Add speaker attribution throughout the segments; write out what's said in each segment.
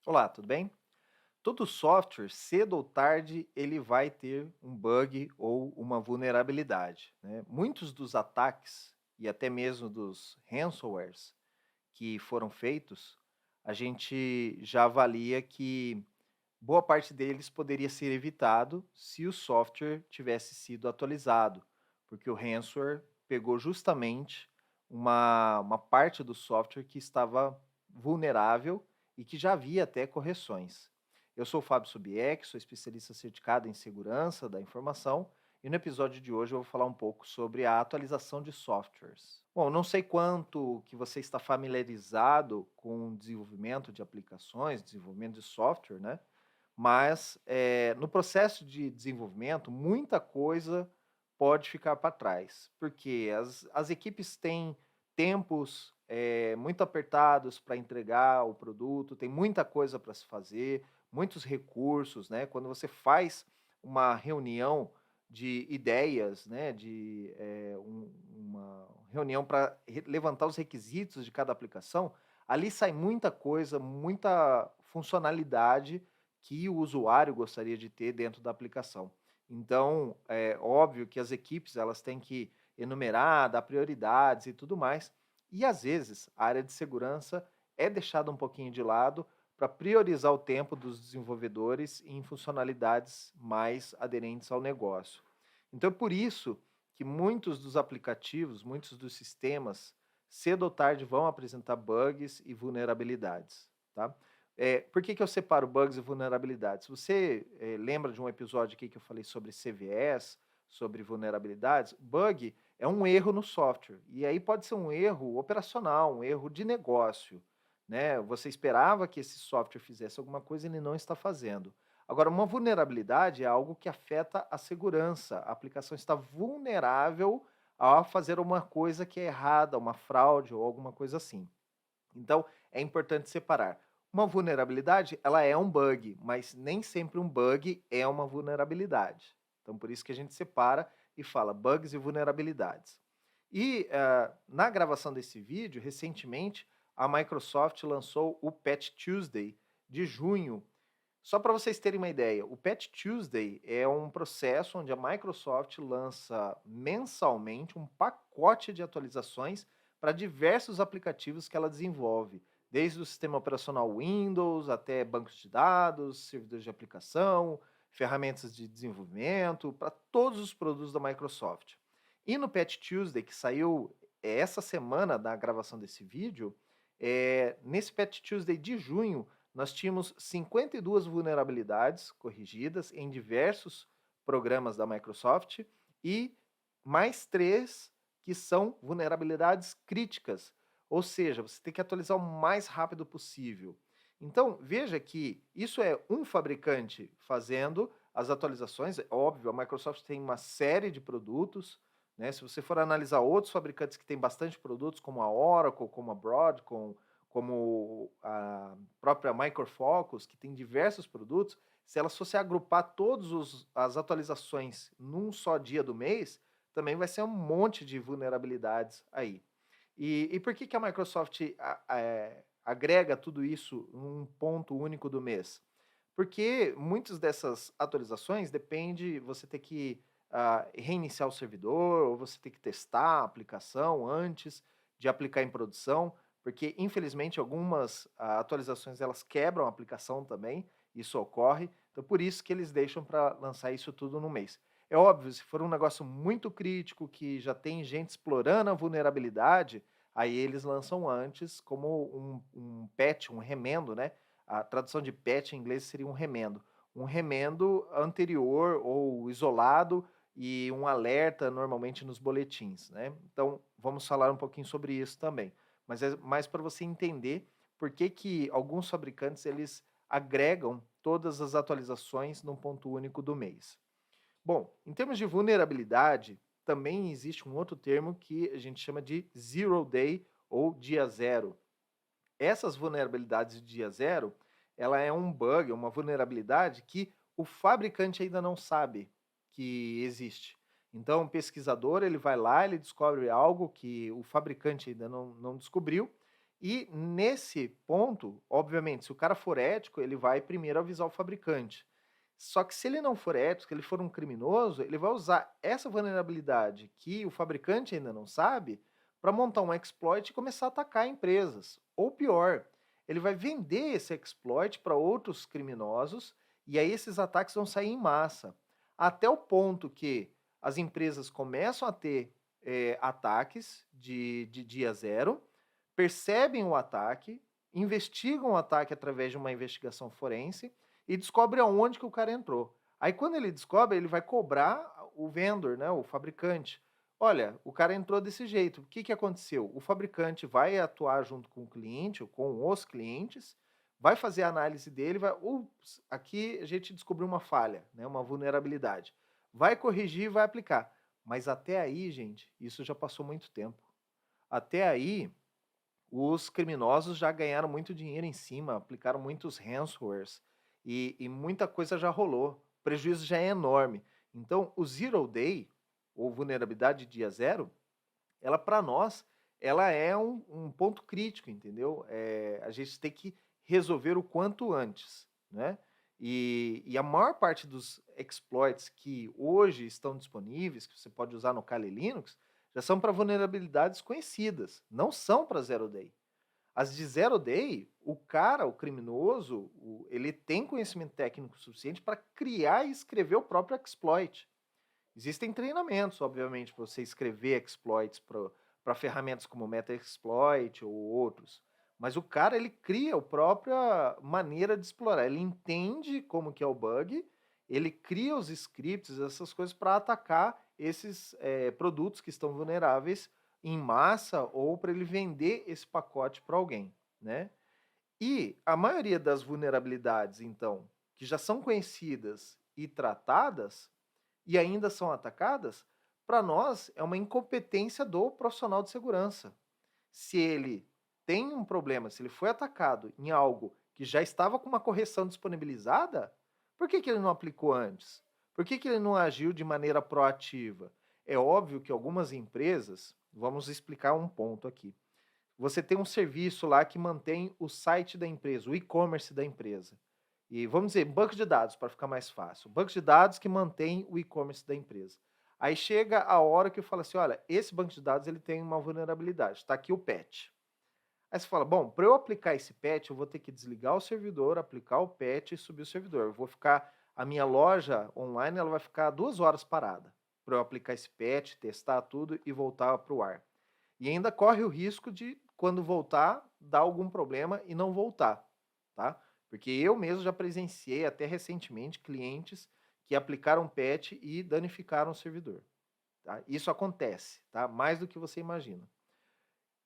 Speaker 1: Olá, tudo bem? Todo software, cedo ou tarde, ele vai ter um bug ou uma vulnerabilidade, né? Muitos dos ataques e até mesmo dos ransomwares que foram feitos, a gente já avalia que boa parte deles poderia ser evitado se o software tivesse sido atualizado, porque o ransomware pegou justamente uma parte do software que estava vulnerável e que já havia até correções. Eu sou o Fábio Subieck, sou especialista certificado em segurança da informação e no episódio de hoje eu vou falar um pouco sobre a atualização de softwares. Bom, não sei quanto que você está familiarizado com o desenvolvimento de aplicações, desenvolvimento de software, né? Mas, no processo de desenvolvimento, muita coisa pode ficar para trás, porque as equipes têm tempos, muito apertados para entregar o produto, tem muita coisa para se fazer, muitos recursos, né. Quando você faz uma reunião de ideias, né, uma reunião para levantar os requisitos de cada aplicação, ali sai muita coisa, muita funcionalidade que o usuário gostaria de ter dentro da aplicação. Então, é óbvio que as equipes elas têm que enumerar, dar prioridades e tudo mais. E às vezes a área de segurança é deixada um pouquinho de lado para priorizar o tempo dos desenvolvedores em funcionalidades mais aderentes ao negócio. Então, é por isso que muitos dos aplicativos, muitos dos sistemas, cedo ou tarde vão apresentar bugs e vulnerabilidades, tá? Por que que eu separo bugs e vulnerabilidades? Você, lembra de um episódio aqui que eu falei sobre CVEs, sobre vulnerabilidades? Bug é um erro no software, e aí pode ser um erro operacional, um erro de negócio, né? Você esperava que esse software fizesse alguma coisa e ele não está fazendo. Agora, uma vulnerabilidade é algo que afeta a segurança. A aplicação está vulnerável a fazer uma coisa que é errada, uma fraude ou alguma coisa assim. Então, é importante separar. Uma vulnerabilidade, ela é um bug, mas nem sempre um bug é uma vulnerabilidade. Então, por isso que a gente separa e fala bugs e vulnerabilidades. E na gravação desse vídeo, recentemente, a Microsoft lançou o Patch Tuesday de junho. Só para vocês terem uma ideia, o Patch Tuesday é um processo onde a Microsoft lança mensalmente um pacote de atualizações para diversos aplicativos que ela desenvolve, desde o sistema operacional Windows até bancos de dados, servidores de aplicação, ferramentas de desenvolvimento, para todos os produtos da Microsoft. E no Patch Tuesday, que saiu essa semana da gravação desse vídeo, nesse Patch Tuesday de junho, nós tínhamos 52 vulnerabilidades corrigidas em diversos programas da Microsoft e mais 3 que são vulnerabilidades críticas, ou seja, você tem que atualizar o mais rápido possível. Então, veja que isso é um fabricante fazendo as atualizações, é óbvio, a Microsoft tem uma série de produtos, né? Se você for analisar outros fabricantes que têm bastante produtos, como a Oracle, como a Broadcom, como a própria Micro Focus, que tem diversos produtos, se ela fosse agrupar todas as atualizações num só dia do mês, também vai ser um monte de vulnerabilidades aí. E por que, que a Microsoft agrega tudo isso num ponto único do mês? Porque muitas dessas atualizações depende você ter que reiniciar o servidor, ou você ter que testar a aplicação antes de aplicar em produção, porque infelizmente algumas atualizações elas quebram a aplicação também, isso ocorre, então por isso que eles deixam para lançar isso tudo no mês. É óbvio, se for um negócio muito crítico, que já tem gente explorando a vulnerabilidade, aí eles lançam antes como um patch, um remendo, né? A tradução de patch em inglês seria um remendo. Um remendo anterior ou isolado e um alerta normalmente nos boletins, né? Então, vamos falar um pouquinho sobre isso também. Mas é mais para você entender por que que alguns fabricantes eles agregam todas as atualizações num ponto único do mês. Bom, em termos de vulnerabilidade, também existe um outro termo que a gente chama de zero day ou dia zero. Essas vulnerabilidades de dia zero, ela é um bug, uma vulnerabilidade que o fabricante ainda não sabe que existe. Então, o pesquisador ele vai lá, ele descobre algo que o fabricante ainda não descobriu, E nesse ponto, obviamente, se o cara for ético, ele vai primeiro avisar o fabricante. Só que se ele não for ético, se ele for um criminoso, ele vai usar essa vulnerabilidade que o fabricante ainda não sabe para montar um exploit e começar a atacar empresas. Ou pior, ele vai vender esse exploit para outros criminosos e aí esses ataques vão sair em massa. Até o ponto que as empresas começam a ter ataques de dia zero, percebem o ataque, investigam o ataque através de uma investigação forense e descobre aonde que o cara entrou. Aí quando ele descobre, ele vai cobrar o vendor, né, o fabricante. Olha, o cara entrou desse jeito. O que, que aconteceu? O fabricante vai atuar junto com o cliente ou com os clientes, vai fazer a análise dele, vai, ups, aqui a gente descobriu uma falha, né, uma vulnerabilidade. Vai corrigir e vai aplicar. Mas até aí, gente, isso já passou muito tempo. Até aí, os criminosos já ganharam muito dinheiro em cima, aplicaram muitos ransomwares e muita coisa já rolou. O prejuízo já é enorme. Então, o Zero Day, ou vulnerabilidade dia zero, ela para nós, ela é um ponto crítico, entendeu? A gente tem que resolver o quanto antes, né? E a maior parte dos exploits que hoje estão disponíveis, que você pode usar no Kali Linux, já são para vulnerabilidades conhecidas, não são para Zero Day. As de Zero Day, o cara, o criminoso, ele tem conhecimento técnico suficiente para criar e escrever o próprio exploit. Existem treinamentos, obviamente, para você escrever exploits para ferramentas como Metaexploit ou outros. Mas o cara, ele cria a própria maneira de explorar. Ele entende como que é o bug, ele cria os scripts, essas coisas, para atacar esses produtos que estão vulneráveis em massa ou para ele vender esse pacote para alguém, né? E a maioria das vulnerabilidades, então, que já são conhecidas e tratadas, e ainda são atacadas, para nós é uma incompetência do profissional de segurança. Se ele tem um problema, se ele foi atacado em algo que já estava com uma correção disponibilizada, por que, que ele não aplicou antes? Por que, que ele não agiu de maneira proativa? É óbvio que algumas empresas, vamos explicar um ponto aqui. Você tem um serviço lá que mantém o site da empresa, o e-commerce da empresa. E vamos dizer, banco de dados, para ficar mais fácil. Banco de dados que mantém o e-commerce da empresa. Aí chega a hora que eu falo assim, olha, esse banco de dados ele tem uma vulnerabilidade, está aqui o patch. Aí você fala, bom, para eu aplicar esse patch, eu vou ter que desligar o servidor, aplicar o patch e subir o servidor. Eu vou ficar, a minha loja online, ela vai ficar 2 horas parada para eu aplicar esse patch, testar tudo e voltar para o ar. E ainda corre o risco de, quando voltar, dar algum problema e não voltar, tá? Porque eu mesmo já presenciei, até recentemente, clientes que aplicaram patch e danificaram o servidor. Tá? Isso acontece, tá? Mais do que você imagina.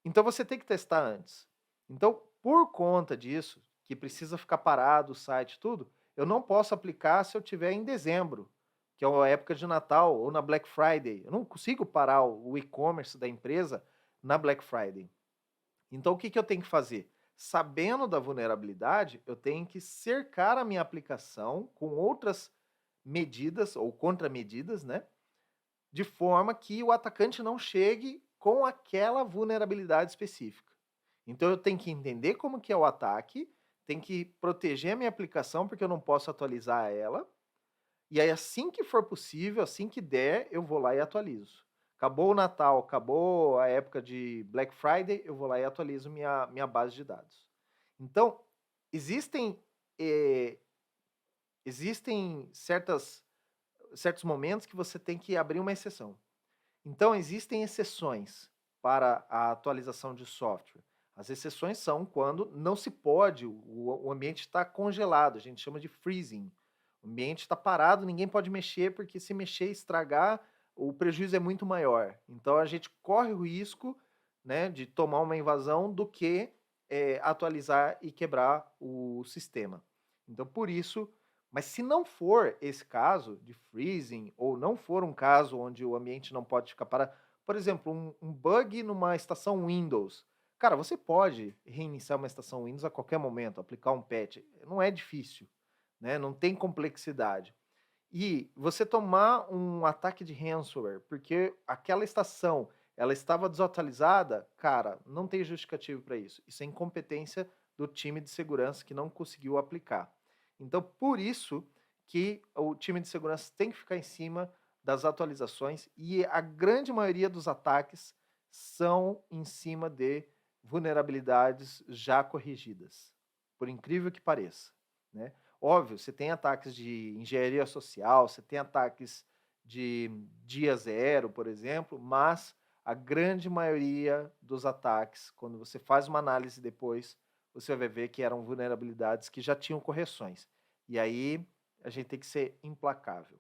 Speaker 1: Então você tem que testar antes. Então, por conta disso, que precisa ficar parado o site tudo, eu não posso aplicar se eu tiver em dezembro, que é a época de Natal, ou na Black Friday. Eu não consigo parar o e-commerce da empresa na Black Friday. Então, o que, que eu tenho que fazer? Sabendo da vulnerabilidade, eu tenho que cercar a minha aplicação com outras medidas ou contramedidas, né? De forma que o atacante não chegue com aquela vulnerabilidade específica. Então, eu tenho que entender como que é o ataque, tenho que proteger a minha aplicação, porque eu não posso atualizar ela, e aí, assim que for possível, assim que der, eu vou lá e atualizo. Acabou o Natal, acabou a época de Black Friday, eu vou lá e atualizo minha base de dados. Então, existem, eh, existem certos momentos que você tem que abrir uma exceção. Então, existem exceções para a atualização de software. As exceções são quando não se pode, o ambiente está congelado, a gente chama de freezing. O ambiente está parado, ninguém pode mexer, porque se mexer e estragar, o prejuízo é muito maior. Então, a gente corre o risco, né, de tomar uma invasão do que atualizar e quebrar o sistema. Então, por isso, mas se não for esse caso de freezing, ou não for um caso onde o ambiente não pode ficar parado, por exemplo, um bug numa estação Windows. Cara, você pode reiniciar uma estação Windows a qualquer momento, aplicar um patch. Não é difícil, né? Não tem complexidade. E você tomar um ataque de ransomware, porque aquela estação ela estava desatualizada, cara, não tem justificativo para isso. Isso é incompetência do time de segurança que não conseguiu aplicar. Então, por isso que o time de segurança tem que ficar em cima das atualizações e a grande maioria dos ataques são em cima de vulnerabilidades já corrigidas, por incrível que pareça, né? Óbvio, você tem ataques de engenharia social, você tem ataques de dia zero, por exemplo, mas a grande maioria dos ataques, quando você faz uma análise depois, você vai ver que eram vulnerabilidades que já tinham correções. E aí a gente tem que ser implacável.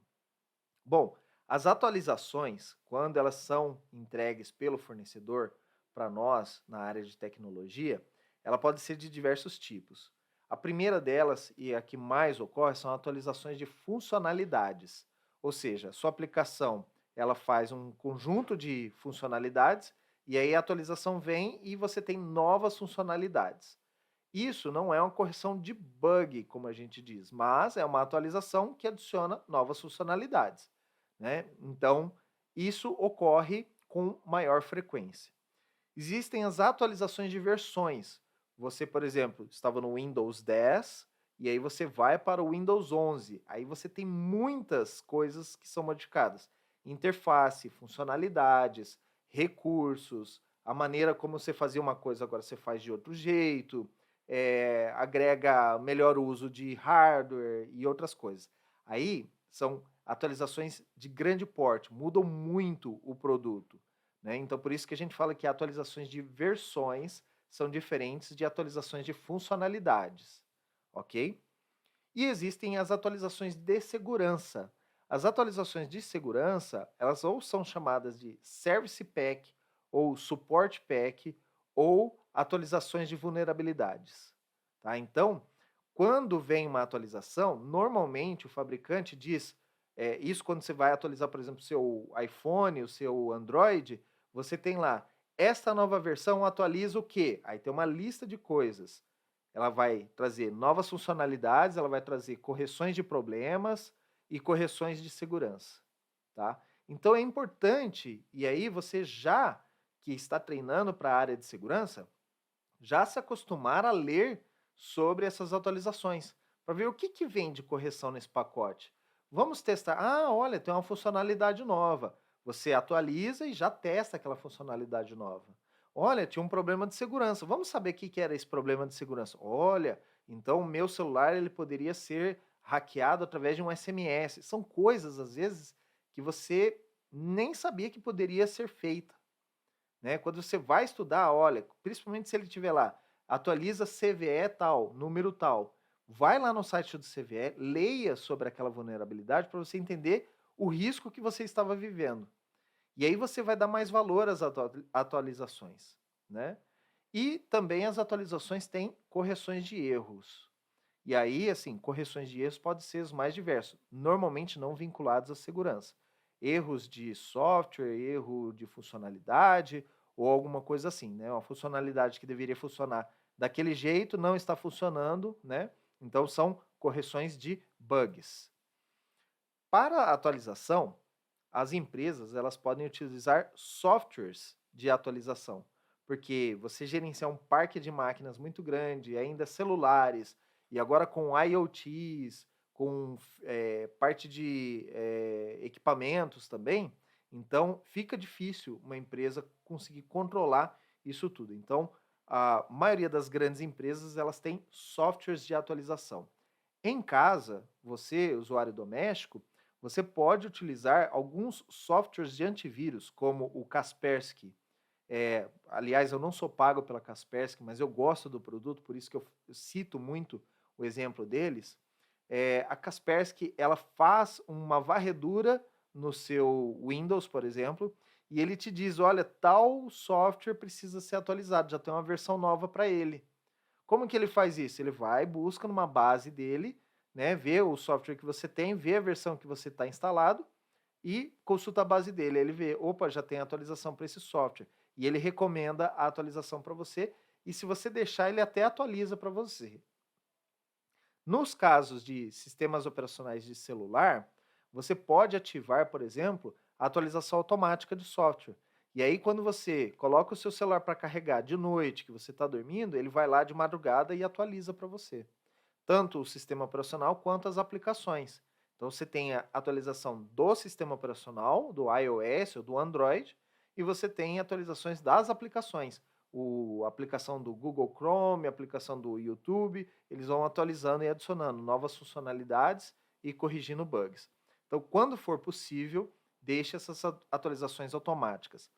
Speaker 1: Bom, as atualizações, quando elas são entregues pelo fornecedor para nós na área de tecnologia, ela pode ser de diversos tipos. A primeira delas, e a que mais ocorre, são atualizações de funcionalidades. Ou seja, a sua aplicação ela faz um conjunto de funcionalidades e aí a atualização vem e você tem novas funcionalidades. Isso não é uma correção de bug, como a gente diz, mas é uma atualização que adiciona novas funcionalidades, né? Então, isso ocorre com maior frequência. Existem as atualizações de versões. Você, por exemplo, estava no Windows 10 e aí você vai para o Windows 11. Aí você tem muitas coisas que são modificadas. Interface, funcionalidades, recursos, a maneira como você fazia uma coisa agora você faz de outro jeito, agrega melhor uso de hardware e outras coisas. Aí são atualizações de grande porte, mudam muito o produto, né? Então, por isso que a gente fala que atualizações de versões são diferentes de atualizações de funcionalidades, ok? E existem as atualizações de segurança. As atualizações de segurança, elas ou são chamadas de Service Pack, ou Support Pack, ou atualizações de vulnerabilidades. Tá? Então, quando vem uma atualização, normalmente o fabricante diz, isso quando você vai atualizar, por exemplo, o seu iPhone, o seu Android, você tem lá, esta nova versão atualiza o quê? Aí tem uma lista de coisas. Ela vai trazer novas funcionalidades, ela vai trazer correções de problemas e correções de segurança, tá? Então é importante, e aí você já que está treinando para a área de segurança, já se acostumar a ler sobre essas atualizações, para ver o que, que vem de correção nesse pacote. Vamos testar. Ah, olha, tem uma funcionalidade nova. Você atualiza e já testa aquela funcionalidade nova. Olha, tinha um problema de segurança. Vamos saber o que, que era esse problema de segurança. Olha, então o meu celular ele poderia ser hackeado através de um SMS. São coisas, às vezes, que você nem sabia que poderia ser feita, né? Quando você vai estudar, olha, principalmente se ele tiver lá, atualiza CVE tal, número tal, vai lá no site do CVE, leia sobre aquela vulnerabilidade para você entender o risco que você estava vivendo. E aí você vai dar mais valor às atualizações, né? E também as atualizações têm correções de erros. E aí, assim, correções de erros podem ser os mais diversos, normalmente não vinculados à segurança. Erros de software, erro de funcionalidade ou alguma coisa assim, né? Uma funcionalidade que deveria funcionar daquele jeito não está funcionando, né? Então são correções de bugs. Para a atualização, as empresas elas podem utilizar softwares de atualização, porque você gerenciar um parque de máquinas muito grande, ainda celulares, e agora com IoTs, com parte de equipamentos também, então fica difícil uma empresa conseguir controlar isso tudo. Então, a maioria das grandes empresas elas têm softwares de atualização. Em casa, você, usuário doméstico, você pode utilizar alguns softwares de antivírus, como o Kaspersky. Aliás, eu não sou pago pela Kaspersky, mas eu gosto do produto, por isso que eu cito muito o exemplo deles. A Kaspersky ela faz uma varredura no seu Windows, por exemplo, e ele te diz, olha, tal software precisa ser atualizado, já tem uma versão nova para ele. Como que ele faz isso? Ele vai, busca numa base dele, né, vê o software que você tem, vê a versão que você está instalado e consulta a base dele. Ele vê, opa, já tem atualização para esse software. E ele recomenda a atualização para você. E se você deixar, ele até atualiza para você. Nos casos de sistemas operacionais de celular, você pode ativar, por exemplo, a atualização automática de software. E E aí, quando você coloca o seu celular para carregar de noite, que você está dormindo, ele vai lá de madrugada e atualiza para você. Tanto o sistema operacional quanto as aplicações. Então você tem a atualização do sistema operacional, do iOS ou do Android, e você tem atualizações das aplicações. A aplicação do Google Chrome, a aplicação do YouTube, eles vão atualizando e adicionando novas funcionalidades e corrigindo bugs. Então, quando for possível, deixe essas atualizações automáticas.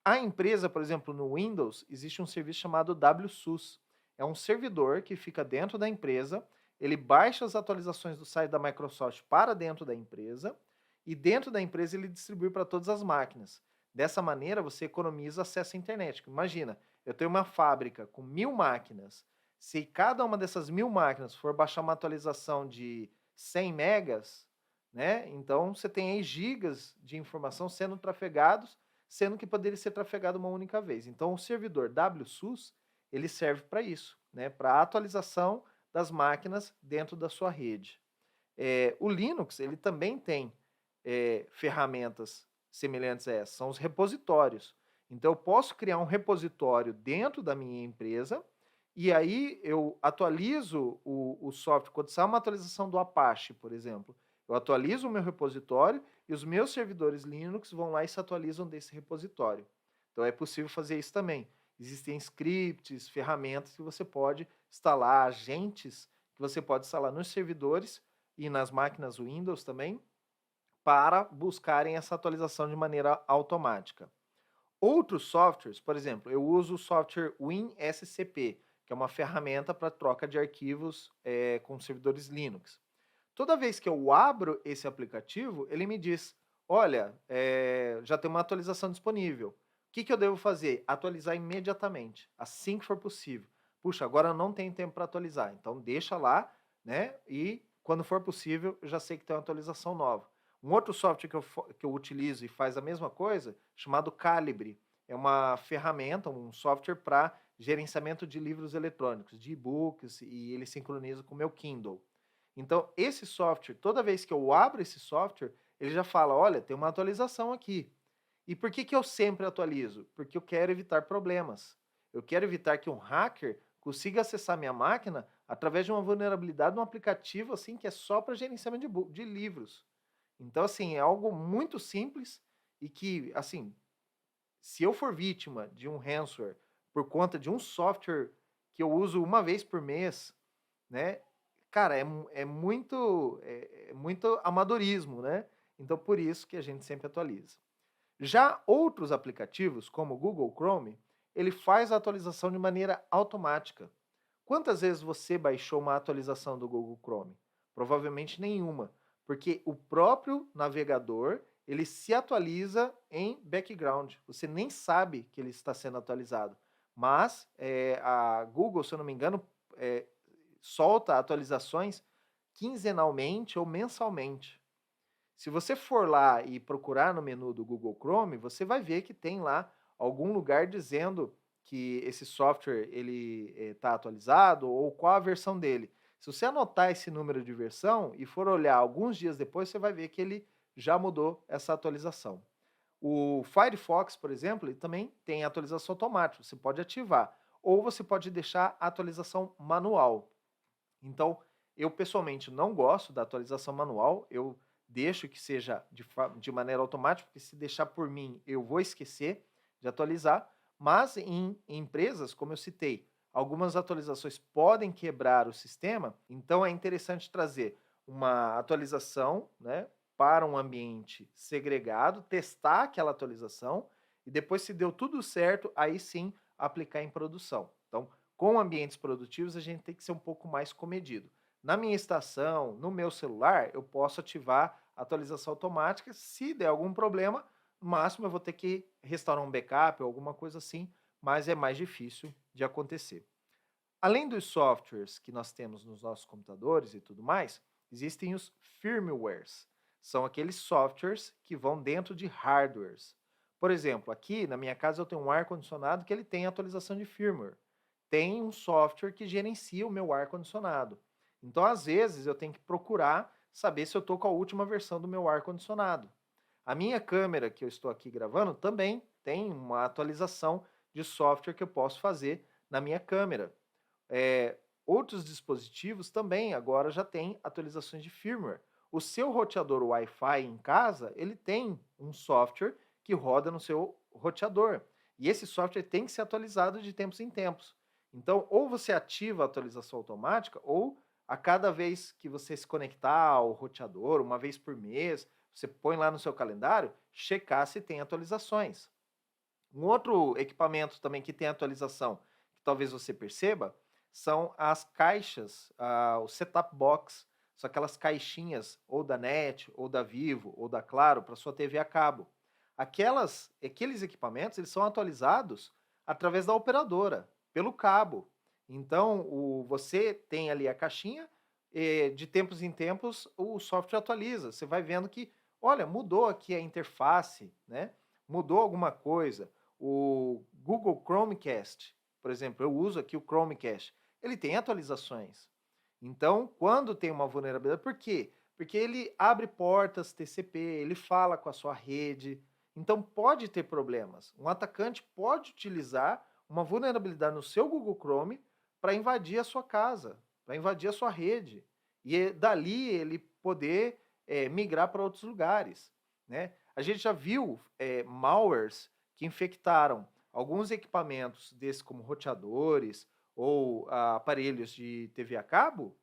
Speaker 1: A empresa, por exemplo, no Windows, existe um serviço chamado WSUS. É um servidor que fica dentro da empresa, ele baixa as atualizações do site da Microsoft para dentro da empresa e dentro da empresa ele distribui para todas as máquinas. Dessa maneira, você economiza acesso à internet. Imagina, eu tenho uma fábrica com 1000 máquinas. Se cada uma dessas 1000 máquinas for baixar uma atualização de 100 megas, né? Então você tem aí gigas de informação sendo trafegados, sendo que poderia ser trafegado uma única vez. Então o servidor WSUS, ele serve para isso, né? Para atualização das máquinas dentro da sua rede. O Linux, ele também tem ferramentas semelhantes a essas, são os repositórios. Então eu posso criar um repositório dentro da minha empresa e aí eu atualizo o software. Quando sai uma atualização do Apache, por exemplo, eu atualizo o meu repositório e os meus servidores Linux vão lá e se atualizam desse repositório. Então é possível fazer isso também. Existem scripts, ferramentas que você pode instalar, agentes que você pode instalar nos servidores e nas máquinas Windows também, para buscarem essa atualização de maneira automática. Outros softwares, por exemplo, eu uso o software WinSCP, que é uma ferramenta para troca de arquivos com servidores Linux. Toda vez que eu abro esse aplicativo, ele me diz, olha, já tem uma atualização disponível. O que eu devo fazer? Atualizar imediatamente, assim que for possível. Puxa, agora eu não tenho tempo para atualizar, então deixa lá, né? E quando for possível, eu já sei que tem uma atualização nova. Um outro software que eu utilizo e faz a mesma coisa, chamado Calibre. É uma ferramenta, um software para gerenciamento de livros eletrônicos, de e-books, e ele sincroniza com o meu Kindle. Então, esse software, toda vez que eu abro esse software, ele já fala, olha, tem uma atualização aqui. E por que eu sempre atualizo? Porque eu quero evitar problemas. Eu quero evitar que um hacker consiga acessar minha máquina através de uma vulnerabilidade de um aplicativo assim que é só para gerenciamento de livros. Então, assim, é algo muito simples e que, assim, se eu for vítima de um ransomware por conta de um software que eu uso uma vez por mês, né? Cara, é muito amadorismo, né? Então, por isso que a gente sempre atualiza. Já outros aplicativos, como o Google Chrome, ele faz a atualização de maneira automática. Quantas vezes você baixou uma atualização do Google Chrome? Provavelmente nenhuma, porque o próprio navegador, ele se atualiza em background. Você nem sabe que ele está sendo atualizado. Mas a Google, se eu não me engano, solta atualizações quinzenalmente ou mensalmente. Se você for lá e procurar no menu do Google Chrome, você vai ver que tem lá algum lugar dizendo que esse software ele está atualizado ou qual a versão dele. Se você anotar esse número de versão e for olhar alguns dias depois, você vai ver que ele já mudou essa atualização. O Firefox, por exemplo, ele também tem atualização automática. Você pode ativar ou você pode deixar a atualização manual. Então, eu pessoalmente não gosto da atualização manual, eu deixo que seja de maneira automática, porque se deixar por mim, eu vou esquecer de atualizar, mas em empresas, como eu citei, algumas atualizações podem quebrar o sistema, então é interessante trazer uma atualização, né, para um ambiente segregado, testar aquela atualização e depois, se deu tudo certo, aí sim aplicar em produção. Então, com ambientes produtivos, a gente tem que ser um pouco mais comedido. Na minha estação, no meu celular, eu posso ativar a atualização automática. Se der algum problema, no máximo eu vou ter que restaurar um backup ou alguma coisa assim, mas é mais difícil de acontecer. Além dos softwares que nós temos nos nossos computadores e tudo mais, existem os firmwares. São aqueles softwares que vão dentro de hardwares. Por exemplo, aqui na minha casa eu tenho um ar-condicionado que ele tem atualização de firmware. Tem um software que gerencia o meu ar-condicionado. Então, às vezes, eu tenho que procurar saber se eu estou com a última versão do meu ar-condicionado. A minha câmera que eu estou aqui gravando também tem uma atualização de software que eu posso fazer na minha câmera. Eh, Outros dispositivos também agora já têm atualizações de firmware. O seu roteador Wi-Fi em casa, ele tem um software que roda no seu roteador. E esse software tem que ser atualizado de tempos em tempos. Então, ou você ativa a atualização automática, ou a cada vez que você se conectar ao roteador, uma vez por mês, você põe lá no seu calendário, checar se tem atualizações. Um outro equipamento também que tem atualização, que talvez você perceba, são as caixas, o setup box, são aquelas caixinhas ou da NET, ou da Vivo, ou da Claro, para sua TV a cabo. Aqueles equipamentos, eles são atualizados através da operadora, pelo cabo. Então, você tem ali a caixinha, de tempos em tempos o software atualiza. Você vai vendo que, olha, mudou aqui a interface, né? Mudou alguma coisa. O Google Chromecast, por exemplo, eu uso aqui o Chromecast, ele tem atualizações. Então, quando tem uma vulnerabilidade, por quê? Porque ele abre portas TCP, ele fala com a sua rede, então pode ter problemas. Um atacante pode utilizar uma vulnerabilidade no seu Google Chrome para invadir a sua casa, para invadir a sua rede, e dali ele poder migrar para outros lugares, né? A gente já viu malwares que infectaram alguns equipamentos desses como roteadores ou aparelhos de TV a cabo,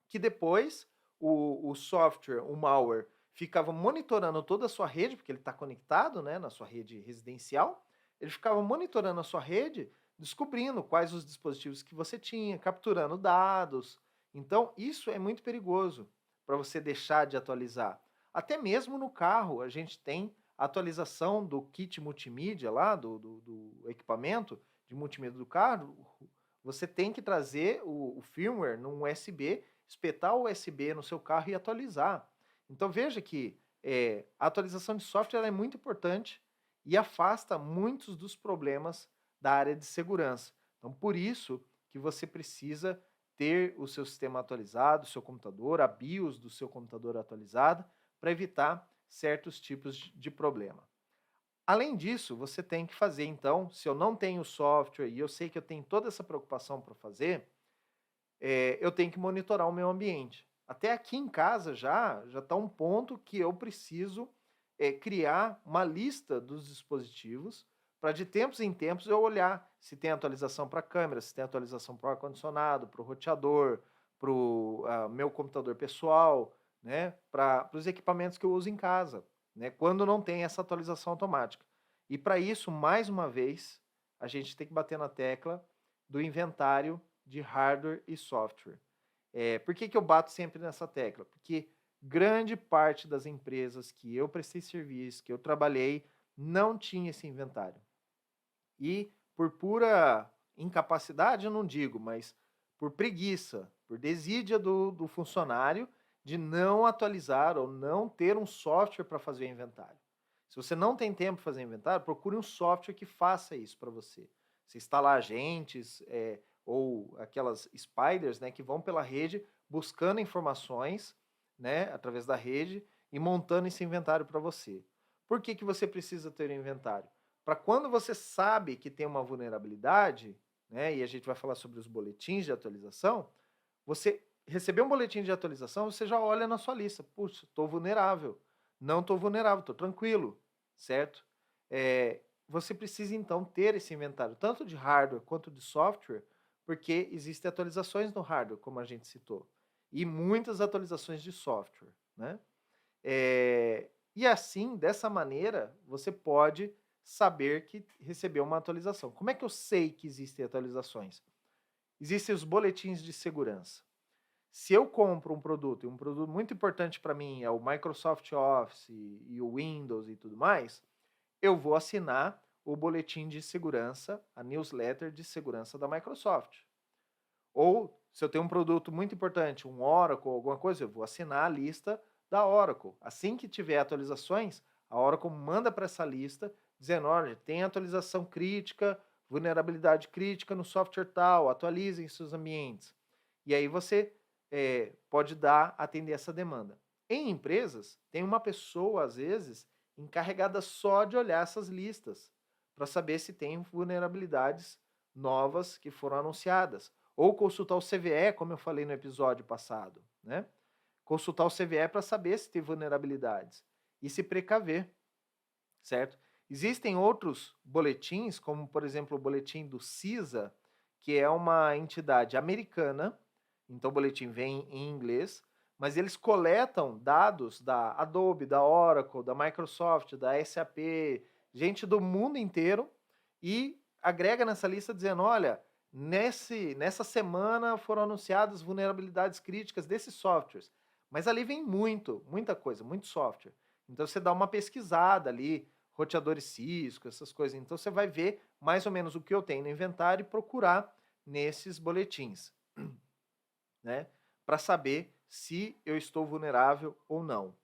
Speaker 1: que depois o software, o malware, ficava monitorando toda a sua rede, porque ele está conectado, né, na sua rede residencial, ele ficava monitorando a sua rede, descobrindo quais os dispositivos que você tinha, capturando dados. Então, isso é muito perigoso para você deixar de atualizar. Até mesmo no carro, a gente tem a atualização do kit multimídia lá, do equipamento de multimídia do carro. Você tem que trazer o firmware num USB, espetar o USB no seu carro e atualizar. Então veja que a atualização de software é muito importante e afasta muitos dos problemas da área de segurança. Então por isso que você precisa ter o seu sistema atualizado, o seu computador, a BIOS do seu computador atualizada, para evitar certos tipos de problema. Além disso, você tem que fazer, então, se eu não tenho software e eu sei que eu tenho toda essa preocupação para fazer, eu tenho que monitorar o meu ambiente. Até aqui em casa já está um ponto que eu preciso criar uma lista dos dispositivos para de tempos em tempos eu olhar se tem atualização para a câmera, se tem atualização para o ar-condicionado, para o roteador, para o meu computador pessoal, né, para os equipamentos que eu uso em casa, né, quando não tem essa atualização automática. E para isso, mais uma vez, a gente tem que bater na tecla do inventário de hardware e software. Por que eu bato sempre nessa tecla? Porque grande parte das empresas que eu prestei serviço, que eu trabalhei, não tinha esse inventário. E por pura incapacidade, eu não digo, mas por preguiça, por desídia do funcionário de não atualizar ou não ter um software para fazer o inventário. Se você não tem tempo para fazer inventário, procure um software que faça isso para você. Você instalar agentes ou aquelas spiders, né, que vão pela rede buscando informações, né, através da rede e montando esse inventário para você. Por que você precisa ter um inventário? Para quando você sabe que tem uma vulnerabilidade, né, e a gente vai falar sobre os boletins de atualização, você recebeu um boletim de atualização, você já olha na sua lista, puxa, estou vulnerável, não estou vulnerável, estou tranquilo, certo? Você precisa então ter esse inventário, tanto de hardware quanto de software, porque existem atualizações no hardware, como a gente citou, e muitas atualizações de software, né? E assim, dessa maneira, você pode saber que recebeu uma atualização. Como é que eu sei que existem atualizações? Existem os boletins de segurança. Se eu compro um produto, e um produto muito importante para mim é o Microsoft Office e o Windows e tudo mais, eu vou assinar o boletim de segurança, a newsletter de segurança da Microsoft. Ou, se eu tenho um produto muito importante, um Oracle, alguma coisa, eu vou assinar a lista da Oracle. Assim que tiver atualizações, a Oracle manda para essa lista, dizendo, olha, tem atualização crítica, vulnerabilidade crítica no software tal, atualizem seus ambientes. E aí você pode atender essa demanda. Em empresas, tem uma pessoa, às vezes, encarregada só de olhar essas listas, para saber se tem vulnerabilidades novas que foram anunciadas. Ou consultar o CVE, como eu falei no episódio passado, né? Consultar o CVE para saber se tem vulnerabilidades e se precaver, certo? Existem outros boletins, como por exemplo o boletim do CISA, que é uma entidade americana, então o boletim vem em inglês, mas eles coletam dados da Adobe, da Oracle, da Microsoft, da SAP, gente do mundo inteiro, e agrega nessa lista dizendo, olha, nessa semana foram anunciadas vulnerabilidades críticas desses softwares. Mas ali vem muita coisa, muito software. Então você dá uma pesquisada ali, roteadores Cisco, essas coisas. Então você vai ver mais ou menos o que eu tenho no inventário e procurar nesses boletins, né? Para saber se eu estou vulnerável ou não.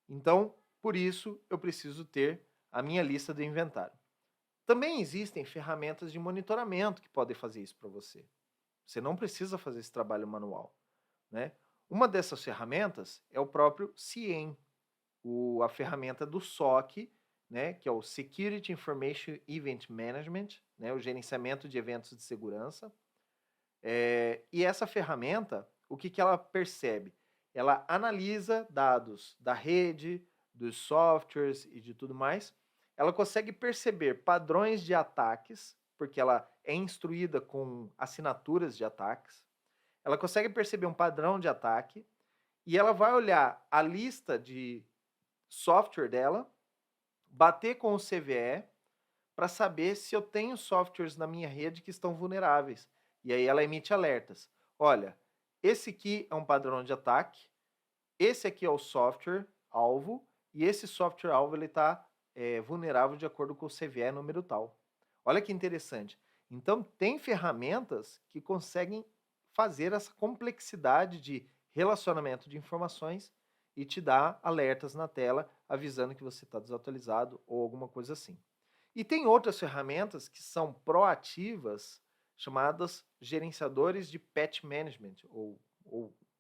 Speaker 1: Então, por isso, eu preciso ter a minha lista do inventário. Também existem ferramentas de monitoramento que podem fazer isso para você. Você não precisa fazer esse trabalho manual, né? Uma dessas ferramentas é o próprio CIEM, a ferramenta do SOC, né, que é o Security Information Event Management, né, o gerenciamento de eventos de segurança. E essa ferramenta, o que ela percebe? Ela analisa dados da rede, dos softwares e de tudo mais. Ela consegue perceber padrões de ataques, porque ela é instruída com assinaturas de ataques. Ela consegue perceber um padrão de ataque e ela vai olhar a lista de software dela, bater com o CVE para saber se eu tenho softwares na minha rede que estão vulneráveis. E aí ela emite alertas. Olha, esse aqui é um padrão de ataque, esse aqui é o software alvo, e esse software alvo está vulnerável de acordo com o CVE número tal. Olha que interessante. Então, tem ferramentas que conseguem fazer essa complexidade de relacionamento de informações e te dar alertas na tela avisando que você está desatualizado ou alguma coisa assim. E tem outras ferramentas que são proativas, chamadas gerenciadores de patch management, ou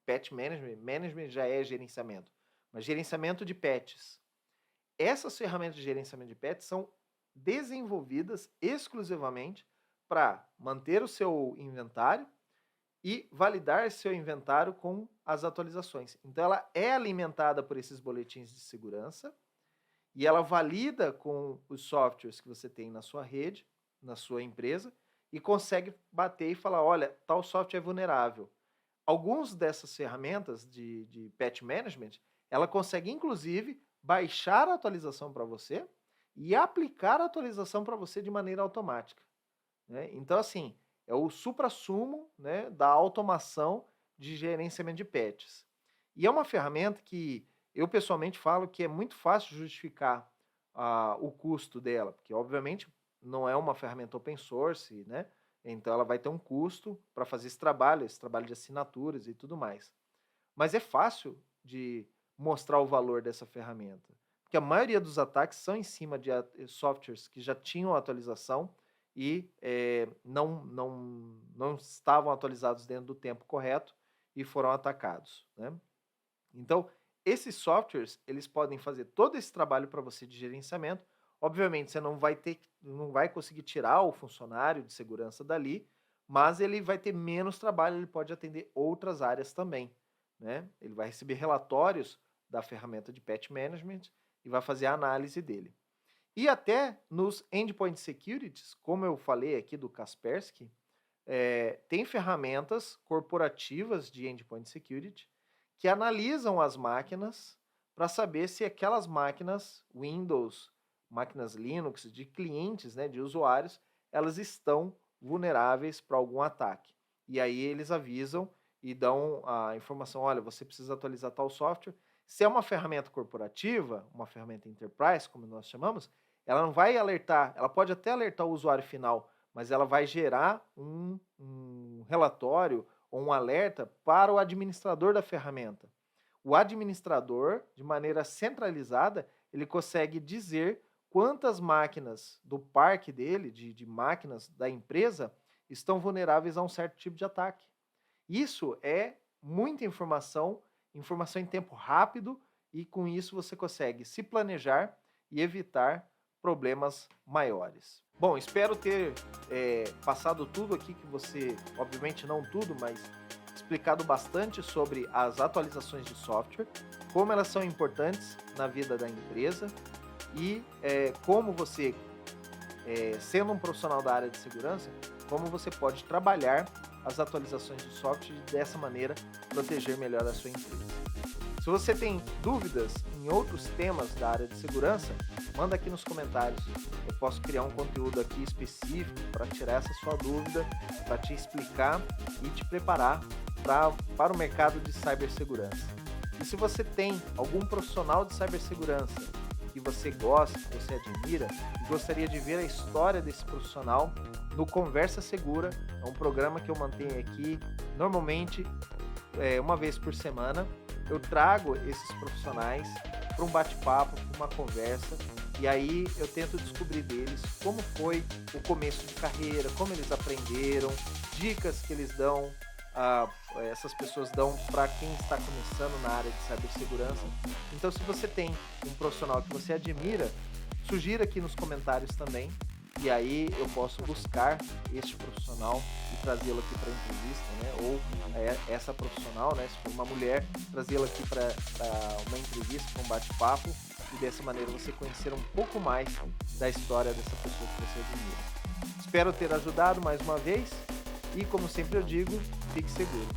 Speaker 1: patch management já é gerenciamento, mas gerenciamento de patches. Essas ferramentas de gerenciamento de patches são desenvolvidas exclusivamente para manter o seu inventário e validar seu inventário com as atualizações. Então ela é alimentada por esses boletins de segurança e ela valida com os softwares que você tem na sua rede, na sua empresa, e consegue bater e falar, olha, tal software é vulnerável. Algumas dessas ferramentas de patch management, ela consegue inclusive baixar a atualização para você e aplicar a atualização para você de maneira automática, né? Então, assim, é o suprassumo, né, da automação de gerenciamento de patches. E é uma ferramenta que eu pessoalmente falo que é muito fácil justificar o custo dela, porque obviamente não é uma ferramenta open source, né? Então ela vai ter um custo para fazer esse trabalho de assinaturas e tudo mais. Mas é fácil de mostrar o valor dessa ferramenta, porque a maioria dos ataques são em cima de softwares que já tinham atualização e não estavam atualizados dentro do tempo correto e foram atacados, né? Então, esses softwares, eles podem fazer todo esse trabalho para você de gerenciamento. Obviamente, você não vai conseguir tirar o funcionário de segurança dali, mas ele vai ter menos trabalho, ele pode atender outras áreas também, né? Ele vai receber relatórios da ferramenta de patch management e vai fazer a análise dele. E até nos endpoint securities, como eu falei aqui do Kaspersky, tem ferramentas corporativas de endpoint security que analisam as máquinas para saber se aquelas máquinas Windows, máquinas Linux, de clientes, né, de usuários, elas estão vulneráveis para algum ataque. E aí eles avisam e dão a informação, olha, você precisa atualizar tal software. Se é uma ferramenta corporativa, uma ferramenta enterprise, como nós chamamos, ela não vai alertar, ela pode até alertar o usuário final, mas ela vai gerar um relatório ou um alerta para o administrador da ferramenta. O administrador, de maneira centralizada, ele consegue dizer quantas máquinas do parque dele, de máquinas da empresa, estão vulneráveis a um certo tipo de ataque. Isso é muita informação, informação em tempo rápido, e com isso você consegue se planejar e evitar problemas maiores. Bom, espero ter passado tudo aqui que você, obviamente não tudo, mas explicado bastante sobre as atualizações de software, como elas são importantes na vida da empresa e como você, sendo um profissional da área de segurança, como você pode trabalhar as atualizações de software e dessa maneira proteger melhor a sua empresa. Se você tem dúvidas em outros temas da área de segurança, manda aqui nos comentários. Eu posso criar um conteúdo aqui específico para tirar essa sua dúvida, para te explicar e te preparar para o mercado de cibersegurança. E se você tem algum profissional de cibersegurança que você gosta, que você admira e gostaria de ver a história desse profissional no Conversa Segura, é um programa que eu mantenho aqui normalmente uma vez por semana. Eu trago esses profissionais para um bate-papo, para uma conversa, e aí eu tento descobrir deles como foi o começo de carreira, como eles aprenderam, dicas que eles dão, essas pessoas dão para quem está começando na área de cibersegurança. Então, se você tem um profissional que você admira, sugira aqui nos comentários também, e aí eu posso buscar este profissional e trazê-lo aqui para entrevista, né? Ou essa profissional, né? Se for uma mulher, trazê-la aqui para uma entrevista, para um bate-papo, e dessa maneira você conhecer um pouco mais da história dessa pessoa que você admira. Espero ter ajudado mais uma vez e, como sempre eu digo, fique seguro.